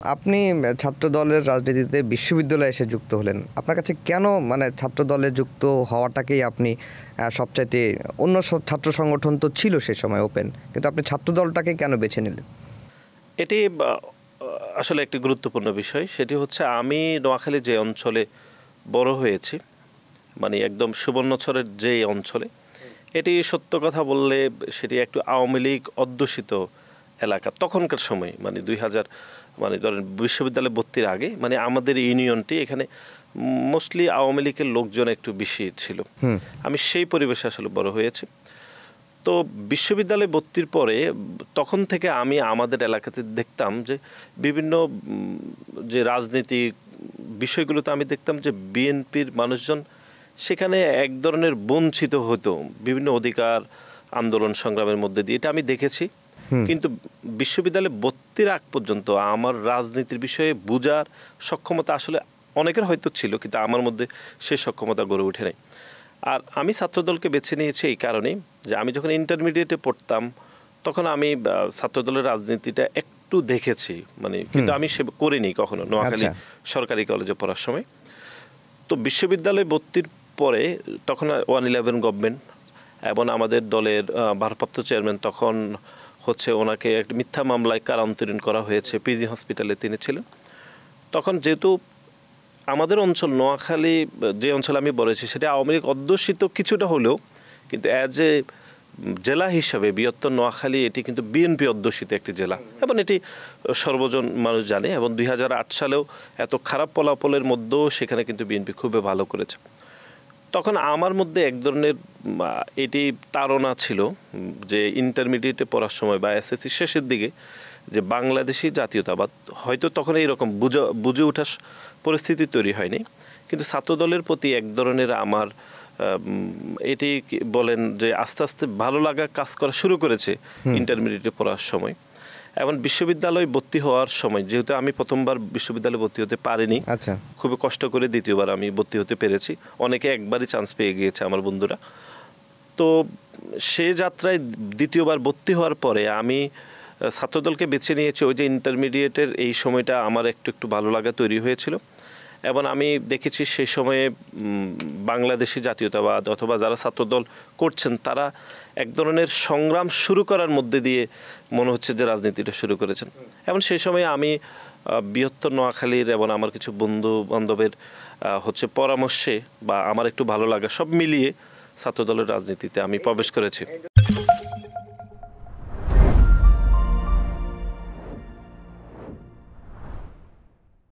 আপনি ছাত্র দলের রাজনীতিতে বিশ্ববিদ্যালয়ে এসে যুক্ত হলেন। আপনার কাছে কেন ছাত্র দলে যুক্ত হওয়াটাকেই আপনি সবচাইতে অন্য ছাত্র সংগঠন তো ছিল সে সময় ওপেন, কিন্তু আপনি ছাত্র দলটাকে কেন বেছে নিলেন? এটি আসলে একটি গুরুত্বপূর্ণ বিষয়। সেটি হচ্ছে আমি নোয়াখালী যে অঞ্চলে বড় হয়েছি, মানে একদম সুবর্ণচরের যে অঞ্চলে, এটি সত্য কথা বললে সেটি একটু আওয়ামী লীগ অধ্যুষিত এলাকা তখনকার সময়, মানে 2000 ধরেন বিশ্ববিদ্যালয়ে ভর্তির আগে, আমাদের ইউনিয়নটি এখানে মোস্টলি আওয়ামী লীগের লোকজন একটু বেশি ছিল। আমি সেই পরিবেশে আসলে বড় হয়েছি। তো বিশ্ববিদ্যালয়ে ভর্তির পরে তখন থেকে আমি আমাদের এলাকাতে দেখতাম যে বিভিন্ন যে রাজনীতিক বিষয়গুলোতে আমি দেখতাম যে বিএনপির মানুষজন সেখানে এক ধরনের বঞ্চিত হতো বিভিন্ন অধিকার আন্দোলন সংগ্রামের মধ্যে দিয়ে। এটা আমি দেখেছি। কিন্তু বিশ্ববিদ্যালয়ে ভর্তির আগ পর্যন্ত আমার রাজনীতির বিষয়ে বোঝার সক্ষমতা আসলে অনেকের হয়তো ছিল, কিন্তু আমার মধ্যে সে সক্ষমতা গড়ে ওঠে নাই। আর আমি ছাত্রদলকে বেছে নিয়েছি এই কারণেই যে আমি যখন ইন্টারমিডিয়েটে পড়তাম তখন আমি ছাত্রদলের রাজনীতিটা একটু দেখেছি, কিন্তু আমি সে করিনি কখনো নোয়াখালী সরকারি কলেজে পড়ার সময়। তো বিশ্ববিদ্যালয়ে ভর্তির পরে তখন 111 গভর্নমেন্ট এবং আমাদের দলের ভারপ্রাপ্ত চেয়ারম্যান তখন ওনাকে একটা মিথ্যা মামলায় কারান্তরীণ করা হয়েছে, পিজি হসপিটালে তিনি ছিলেন। তখন যেহেতু আমাদের অঞ্চল নোয়াখালী যে অঞ্চলে আমি বলেছি সেটা আওয়ামী লীগ অধ্যুষিত কিছুটা হলেও, কিন্তু অ্যাজ এ জেলা হিসাবে বৃহত্তর নোয়াখালী এটি কিন্তু বিএনপি অধ্যুষিত একটি জেলা এবং এটি সর্বজন মানুষ জানে। এবং 2008 সালেও এত খারাপ ফলাফলের মধ্যেও সেখানে কিন্তু বিএনপি খুবই ভালো করেছে। তখন আমার মধ্যে এক ধরনের এটি তাড়না ছিল যে ইন্টারমিডিয়েটে পড়ার সময় বা এসএসসি শেষের দিকে যে বাংলাদেশি জাতীয়তাবাদ হয়তো তখন এইরকম বুঝে ওঠার পরিস্থিতি তৈরি হয়নি, কিন্তু ছাত্রদলের প্রতি এক ধরনের আমার এটি বলেন যে আস্তে আস্তে ভালো লাগা কাজ করা শুরু করেছে ইন্টারমিডিয়েটে পড়ার সময়। এবং বিশ্ববিদ্যালয়ে ভর্তি হওয়ার সময় যেহেতু আমি প্রথমবার বিশ্ববিদ্যালয়ে ভর্তি হতে পারিনি, খুবই কষ্ট করে দ্বিতীয়বার আমি ভর্তি হতে পেরেছি। অনেকে একবারই চান্স পেয়ে গিয়েছে আমার বন্ধুরা। তো সে যাত্রায় দ্বিতীয়বার ভর্তি হওয়ার পরে আমি ছাত্রদলকে বেছে নিয়েছি ওই যে ইন্টারমিডিয়েটের এই সময়টা আমার একটু ভালো লাগা তৈরি হয়েছিল। এবং আমি দেখেছি সেই সময়ে বাংলাদেশি জাতীয়তাবাদ অথবা যারা ছাত্রদল করছেন তারা এক ধরনের সংগ্রাম শুরু করার মধ্যে দিয়ে মনে হচ্ছে যে রাজনীতিটা শুরু করেছেন। এবং সেই সময়ে আমি বৃহত্তর নোয়াখালীর এবং আমার কিছু বন্ধু বান্ধবের পরামর্শে বা আমার একটু ভালো লাগা সব মিলিয়ে ছাত্রদলের রাজনীতিতে আমি প্রবেশ করেছি।